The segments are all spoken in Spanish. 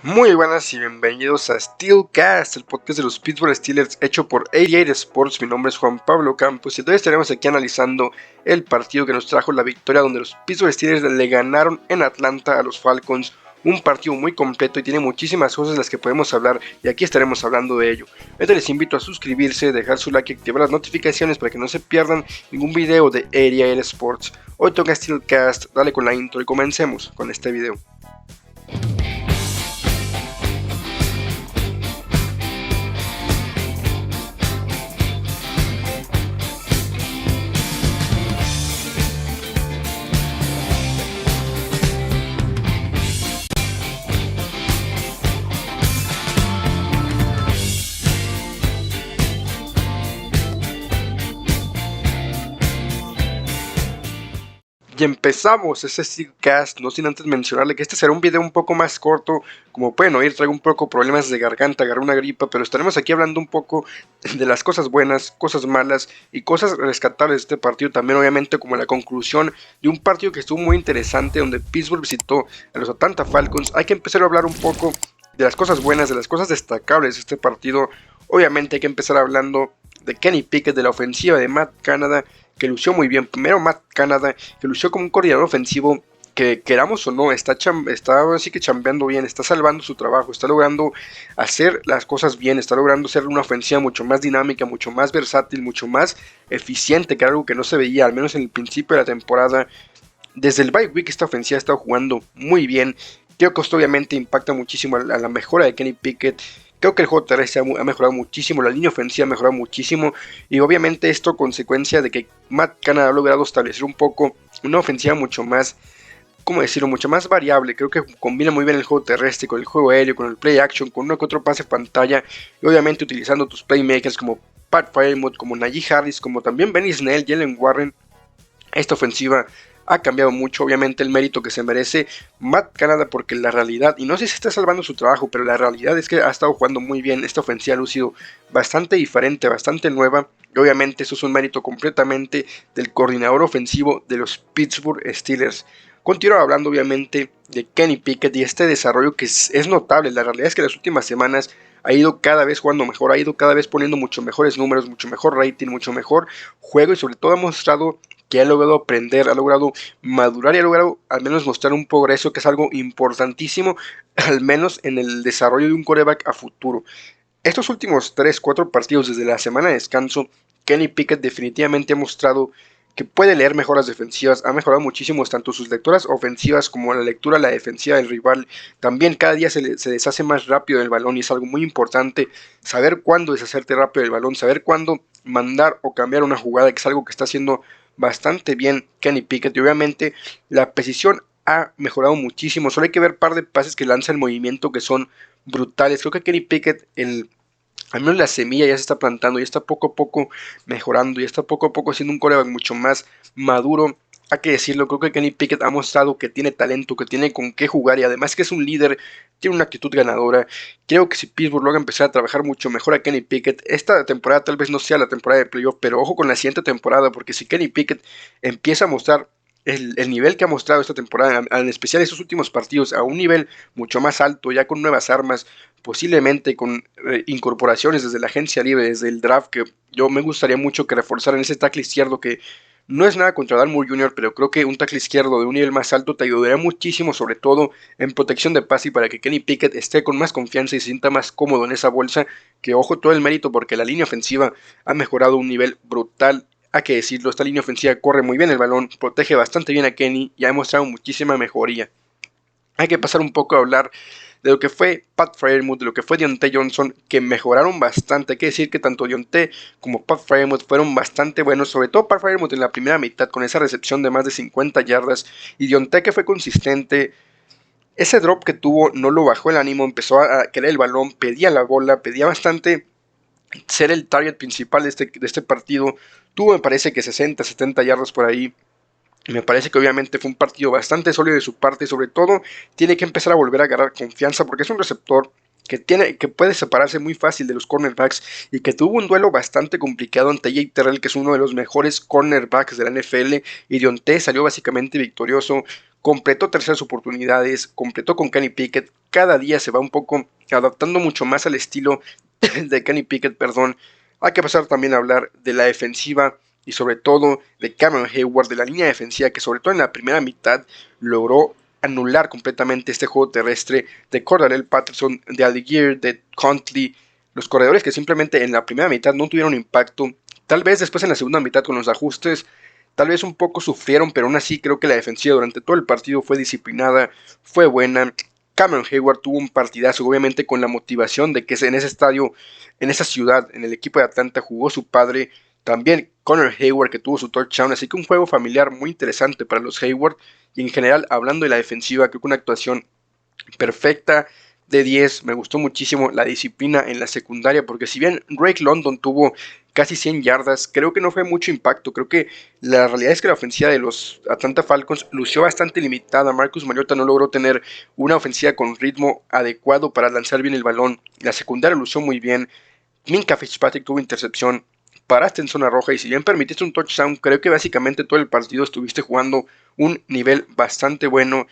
Muy buenas y bienvenidos a Steelcast, el podcast de los Pittsburgh Steelers hecho por 88 Sports. Mi nombre es Juan Pablo Campos y hoy estaremos aquí analizando el partido que nos trajo la victoria donde los Pittsburgh Steelers le ganaron en Atlanta a los Falcons. Un partido muy completo y tiene muchísimas cosas de las que podemos hablar y aquí estaremos hablando de ello. Ahorita les invito a suscribirse, dejar su like y activar las notificaciones para que no se pierdan ningún video de 88 Sports. Hoy toca Steelcast, dale con la intro y comencemos con este video. Y empezamos este Steelcast, no sin antes mencionarle que este será un video un poco más corto. Como pueden oír, traigo un poco problemas de garganta, agarré una gripa, pero estaremos aquí hablando un poco de las cosas buenas, cosas malas y cosas rescatables de este partido. También obviamente como la conclusión de un partido que estuvo muy interesante, donde Pittsburgh visitó a los Atlanta Falcons. Hay que empezar a hablar un poco de las cosas buenas, de las cosas destacables de este partido. Obviamente hay que empezar hablando de Kenny Pickett, de la ofensiva de Matt Canada, que lució muy bien. Primero Matt Canada, que lució como un coordinador ofensivo que, queramos o no, está así que chambeando bien, está salvando su trabajo, está logrando hacer las cosas bien, está logrando ser una ofensiva mucho más dinámica, mucho más versátil, mucho más eficiente, que era algo que no se veía, al menos en el principio de la temporada. Desde el bye week esta ofensiva ha estado jugando muy bien. Creo que esto obviamente impacta muchísimo a la mejora de Kenny Pickett. Creo que el juego terrestre ha mejorado muchísimo, la línea ofensiva ha mejorado muchísimo y obviamente esto consecuencia de que Matt Canada ha logrado establecer un poco una ofensiva mucho más, ¿cómo decirlo?, mucho más variable. Creo que combina muy bien el juego terrestre con el juego aéreo, con el play action, con uno que otro pase pantalla y obviamente utilizando tus playmakers como Pat Freiermuth, como Najee Harris, como también Benny Snell, Jalen Warren. Esta ofensiva ha cambiado mucho, obviamente el mérito que se merece Matt Canada, porque la realidad, y no sé si está salvando su trabajo, pero la realidad es que ha estado jugando muy bien. Esta ofensiva ha lucido bastante diferente, bastante nueva, y obviamente eso es un mérito completamente del coordinador ofensivo de los Pittsburgh Steelers. Continúo hablando obviamente de Kenny Pickett y este desarrollo que es notable. La realidad es que en las últimas semanas ha ido cada vez jugando mejor, ha ido cada vez poniendo mucho mejores números, mucho mejor rating, mucho mejor juego y sobre todo ha mostrado que ha logrado aprender, ha logrado madurar y ha logrado al menos mostrar un progreso que es algo importantísimo, al menos en el desarrollo de un quarterback a futuro. Estos últimos 3-4 partidos desde la semana de descanso, Kenny Pickett definitivamente ha mostrado que puede leer mejoras defensivas, ha mejorado muchísimo tanto sus lecturas ofensivas como la lectura la defensiva del rival. También cada día se deshace más rápido del balón y es algo muy importante saber cuándo deshacerte rápido del balón, saber cuándo mandar o cambiar una jugada, que es algo que está haciendo bastante bien Kenny Pickett. Y obviamente la precisión ha mejorado muchísimo, solo hay que ver un par de pases que lanza el movimiento que son brutales. Creo que Kenny Pickett, al menos la semilla ya se está plantando, ya está poco a poco mejorando, ya está poco a poco siendo un quarterback mucho más maduro. Hay que decirlo, creo que Kenny Pickett ha mostrado que tiene talento, que tiene con qué jugar y además que es un líder, tiene una actitud ganadora. Creo que si Pittsburgh logra empezar a trabajar mucho mejor a Kenny Pickett, esta temporada tal vez no sea la temporada de playoff, pero ojo con la siguiente temporada, porque si Kenny Pickett empieza a mostrar el nivel que ha mostrado esta temporada, en especial estos últimos partidos, a un nivel mucho más alto, ya con nuevas armas, posiblemente con incorporaciones desde la agencia libre, desde el draft, que yo me gustaría mucho que reforzaran ese tackle izquierdo, que no es nada contra Dan Moore Jr., pero creo que un tackle izquierdo de un nivel más alto te ayudaría muchísimo, sobre todo en protección de pase y para que Kenny Pickett esté con más confianza y se sienta más cómodo en esa bolsa, que ojo todo el mérito porque la línea ofensiva ha mejorado a un nivel brutal. Hay que decirlo, esta línea ofensiva corre muy bien el balón, protege bastante bien a Kenny y ha demostrado muchísima mejoría. Hay que pasar un poco a hablar de lo que fue Pat Freiermuth, de lo que fue Diontae Johnson, que mejoraron bastante. Hay que decir que tanto Diontae como Pat Freiermuth fueron bastante buenos, sobre todo Pat Freiermuth en la primera mitad con esa recepción de más de 50 yardas y Diontae que fue consistente. Ese drop que tuvo no lo bajó el ánimo, empezó a querer el balón, pedía la bola, pedía bastante ser el target principal de este partido. Tuvo, me parece que 60, 70 yardas por ahí. Me parece que obviamente fue un partido bastante sólido de su parte. Sobre todo tiene que empezar a volver a agarrar confianza porque es un receptor que puede separarse muy fácil de los cornerbacks y que tuvo un duelo bastante complicado ante Jay Terrell, que es uno de los mejores cornerbacks de la NFL, y Diontae salió básicamente victorioso completó terceras oportunidades, completó con Kenny Pickett, cada día se va un poco adaptando mucho más al estilo de Kenny Pickett, perdón. Hay que pasar también a hablar de la defensiva y sobre todo de Cameron Heyward, de la línea defensiva que sobre todo en la primera mitad logró anular completamente este juego terrestre de Cordarrelle Patterson, de Allgeier, de Huntley, los corredores que simplemente en la primera mitad no tuvieron impacto. Tal vez después en la segunda mitad con los ajustes, tal vez un poco sufrieron, pero aún así creo que la defensiva durante todo el partido fue disciplinada, fue buena. Cameron Heyward tuvo un partidazo, obviamente con la motivación de que en ese estadio, en esa ciudad, en el equipo de Atlanta jugó su padre, también Connor Heyward que tuvo su touchdown, así que un juego familiar muy interesante para los Heyward y en general hablando de la defensiva, creo que una actuación perfecta de 10, me gustó muchísimo la disciplina en la secundaria, porque si bien Drake London tuvo casi 100 yardas, creo que no fue mucho impacto, creo que la realidad es que la ofensiva de los Atlanta Falcons lució bastante limitada, Marcus Mariota no logró tener una ofensiva con ritmo adecuado para lanzar bien el balón, la secundaria lució muy bien, Minkah Fitzpatrick tuvo intercepción, paraste en zona roja y si bien permitiste un touchdown, creo que básicamente todo el partido estuviste jugando un nivel bastante bueno.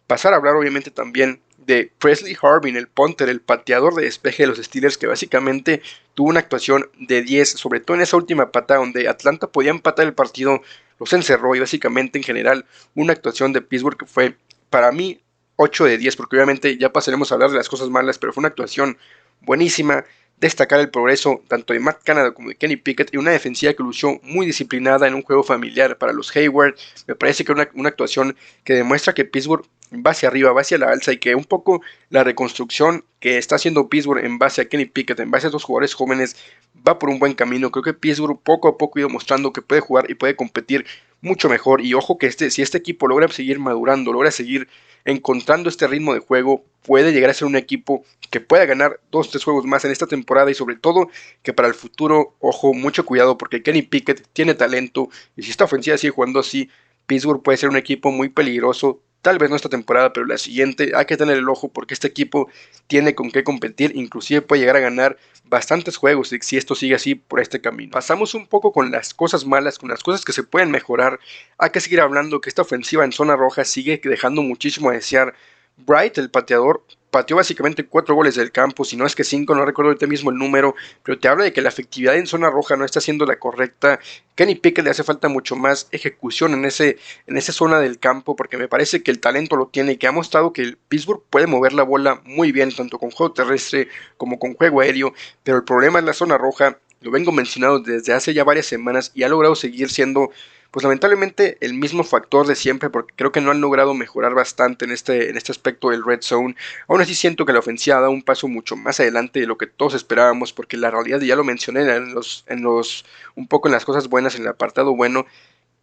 Pasar a hablar obviamente también de Presley Harvin, el punter, el pateador de despeje de los Steelers, que básicamente tuvo una actuación de 10, sobre todo en esa última patada donde Atlanta podía empatar el partido, los encerró y básicamente en general una actuación de Pittsburgh que fue para mí 8 de 10, porque obviamente ya pasaremos a hablar de las cosas malas, pero fue una actuación buenísima. Destacar el progreso tanto de Matt Canada como de Kenny Pickett y una defensiva que lució muy disciplinada en un juego familiar para los Hayward. Me parece que una actuación que demuestra que Pittsburgh va hacia arriba, va hacia la alza y que un poco la reconstrucción que está haciendo Pittsburgh en base a Kenny Pickett, en base a estos jugadores jóvenes, va por un buen camino. Creo que Pittsburgh poco a poco ha ido mostrando que puede jugar y puede competir mucho mejor. Y ojo que si este equipo logra seguir madurando, logra seguir encontrando este ritmo de juego, puede llegar a ser un equipo que pueda ganar 2-3 juegos más en esta temporada y sobre todo que para el futuro, ojo, mucho cuidado porque Kenny Pickett tiene talento y si esta ofensiva sigue jugando así, Pittsburgh puede ser un equipo muy peligroso. Tal vez no esta temporada, pero la siguiente hay que tener el ojo porque este equipo tiene con qué competir, inclusive puede llegar a ganar bastantes juegos si esto sigue así por este camino. Pasamos un poco con las cosas malas, con las cosas que se pueden mejorar. Hay que seguir hablando que esta ofensiva en zona roja sigue dejando muchísimo a desear. Bright, el pateador, pateó básicamente 4 goles del campo, si no es que 5, no recuerdo ahorita mismo el número, pero te habla de que la efectividad en zona roja no está siendo la correcta. Kenny Pickett le hace falta mucho más ejecución en esa zona del campo, porque me parece que el talento lo tiene y que ha mostrado que el Pittsburgh puede mover la bola muy bien, tanto con juego terrestre como con juego aéreo, pero el problema es la zona roja, lo vengo mencionando desde hace ya varias semanas y ha logrado seguir siendo pues lamentablemente el mismo factor de siempre porque creo que no han logrado mejorar bastante en este aspecto del red zone. Aún así siento que la ofensiva da un paso mucho más adelante de lo que todos esperábamos porque la realidad ya lo mencioné un poco en las cosas buenas, en el apartado bueno.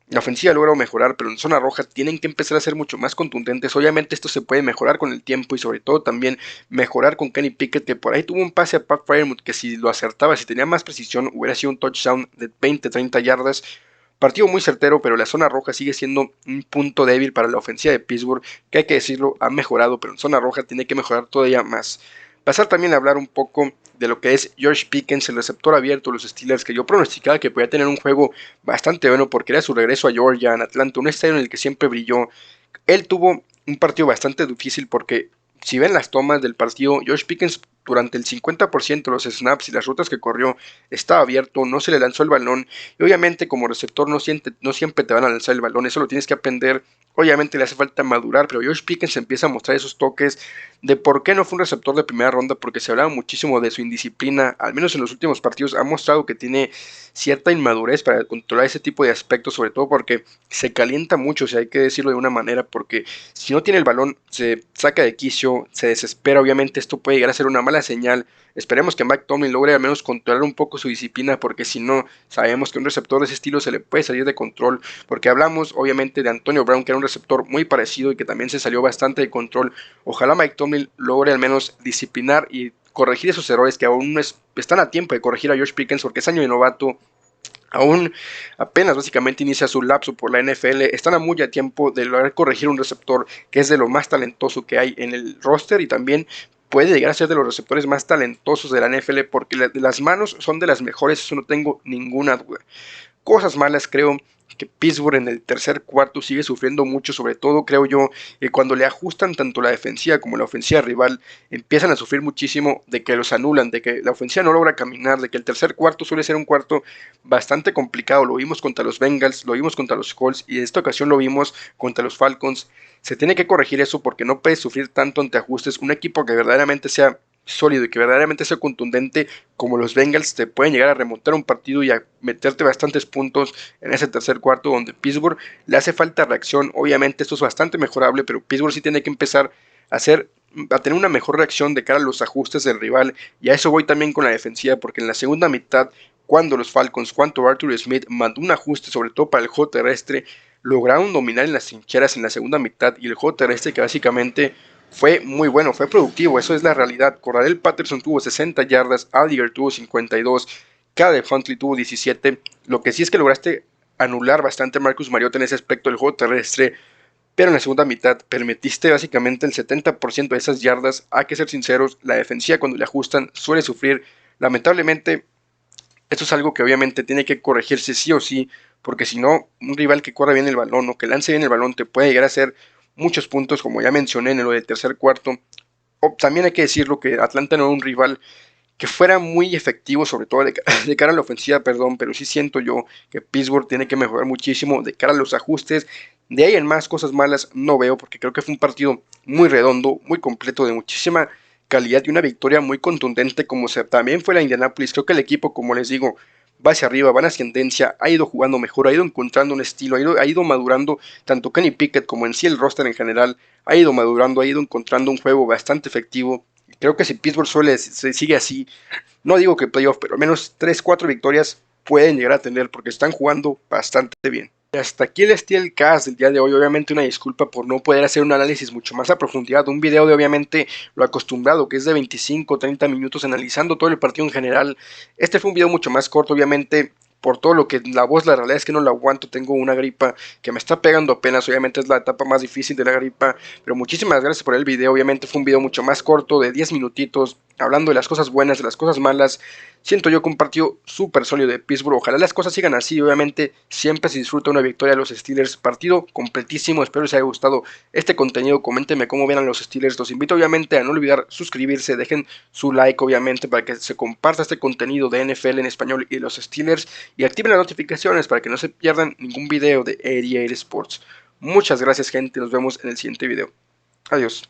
La ofensiva logra mejorar, pero en zona roja tienen que empezar a ser mucho más contundentes. Obviamente esto se puede mejorar con el tiempo y sobre todo también mejorar con Kenny Pickett, que por ahí tuvo un pase a Pat Freiermuth que si lo acertaba, si tenía más precisión, hubiera sido un touchdown de 20-30 yardas. Partido muy certero, pero la zona roja sigue siendo un punto débil para la ofensiva de Pittsburgh, que hay que decirlo, ha mejorado, pero en zona roja tiene que mejorar todavía más. Pasar también a hablar un poco de lo que es George Pickens, el receptor abierto de los Steelers, que yo pronosticaba que podía tener un juego bastante bueno porque era su regreso a Georgia, en Atlanta, un estadio en el que siempre brilló. Él tuvo un partido bastante difícil porque si ven las tomas del partido, George Pickens durante el 50% de los snaps y las rutas que corrió estaba abierto, no se le lanzó el balón y obviamente como receptor no siempre te van a lanzar el balón, eso lo tienes que aprender. Obviamente le hace falta madurar, pero George Pickens empieza a mostrar esos toques de por qué no fue un receptor de primera ronda, porque se hablaba muchísimo de su indisciplina, al menos en los últimos partidos ha mostrado que tiene cierta inmadurez para controlar ese tipo de aspectos, sobre todo porque se calienta mucho, si hay que decirlo de una manera, porque si no tiene el balón se saca de quicio, se desespera, obviamente esto puede llegar a ser una mala señal. Esperemos que Mike Tomlin logre al menos controlar un poco su disciplina, porque si no, sabemos que un receptor de ese estilo se le puede salir de control, porque hablamos obviamente de Antonio Brown, que era un receptor muy parecido y que también se salió bastante de control. Ojalá Mike Tomlin logre al menos disciplinar y corregir esos errores que aún están a tiempo de corregir a George Pickens, porque es año de novato. Aún apenas básicamente inicia su lapso por la NFL, están a muy a tiempo de lograr corregir un receptor que es de lo más talentoso que hay en el roster y también puede llegar a ser de los receptores más talentosos de la NFL porque las manos son de las mejores, eso no tengo ninguna duda. cosas malas, creo que Pittsburgh en el tercer cuarto sigue sufriendo mucho, sobre todo creo yo que cuando le ajustan tanto la defensiva como la ofensiva rival, empiezan a sufrir muchísimo de que los anulan, de que la ofensiva no logra caminar, de que el tercer cuarto suele ser un cuarto bastante complicado. Lo vimos contra los Bengals, lo vimos contra los Colts y en esta ocasión lo vimos contra los Falcons. Se tiene que corregir eso porque no puedes sufrir tanto ante ajustes. Un equipo que verdaderamente sea sólido y que verdaderamente sea contundente como los Bengals te pueden llegar a remontar un partido y a meterte bastantes puntos en ese tercer cuarto, donde Pittsburgh le hace falta reacción. Obviamente esto es bastante mejorable, pero Pittsburgh sí tiene que empezar a tener una mejor reacción de cara a los ajustes del rival, y a eso voy también con la defensiva, porque en la segunda mitad, cuando los Falcons, cuando Arthur Smith mandó un ajuste sobre todo para el juego terrestre, lograron dominar en las trincheras en la segunda mitad, y el juego terrestre que básicamente fue muy bueno, fue productivo, eso es la realidad. Cordarrelle Patterson tuvo 60 yardas, Alliger tuvo 52, Caleb Huntley tuvo 17. Lo que sí es que lograste anular bastante a Marcus Mariota en ese aspecto del juego terrestre, pero en la segunda mitad permitiste básicamente el 70% de esas yardas. Hay que ser sinceros, la defensiva cuando le ajustan suele sufrir. Lamentablemente, esto es algo que obviamente tiene que corregirse sí o sí, porque si no, un rival que corra bien el balón o que lance bien el balón te puede llegar a hacer muchos puntos, como ya mencioné en lo del tercer cuarto. O también hay que decirlo que Atlanta no era un rival que fuera muy efectivo, sobre todo de cara a la ofensiva, perdón, pero sí siento yo que Pittsburgh tiene que mejorar muchísimo de cara a los ajustes. De ahí en más cosas malas no veo, porque creo que fue un partido muy redondo, muy completo, de muchísima calidad y una victoria muy contundente como también fue la Indianapolis. Creo que el equipo, como les digo, va hacia arriba, va en ascendencia, ha ido jugando mejor, ha ido encontrando un estilo, ha ido madurando, tanto Kenny Pickett como en sí el roster en general, ha ido madurando, ha ido encontrando un juego bastante efectivo. Creo que si Pittsburgh se sigue así, no digo que playoff, pero al menos 3-4 victorias pueden llegar a tener porque están jugando bastante bien. Y hasta aquí el Steel Cast del día de hoy. Obviamente una disculpa por no poder hacer un análisis mucho más a profundidad, un video de obviamente lo acostumbrado, que es de 25-30 minutos analizando todo el partido en general. Este fue un video mucho más corto, obviamente por todo lo que la voz, la realidad es que no la aguanto, tengo una gripa que me está pegando apenas, obviamente es la etapa más difícil de la gripa, pero muchísimas gracias por el video. Obviamente fue un video mucho más corto, de 10 minutitos, hablando de las cosas buenas, de las cosas malas. Siento yo que un partido súper sólido de Pittsburgh, ojalá las cosas sigan así. Obviamente siempre se disfruta una victoria de los Steelers, partido completísimo. Espero les haya gustado este contenido, coméntenme cómo ven a los Steelers. Los invito obviamente a no olvidar suscribirse, dejen su like obviamente para que se comparta este contenido de NFL en español y los Steelers, y activen las notificaciones para que no se pierdan ningún video de 88 Sports. Muchas gracias gente, nos vemos en el siguiente video. Adiós.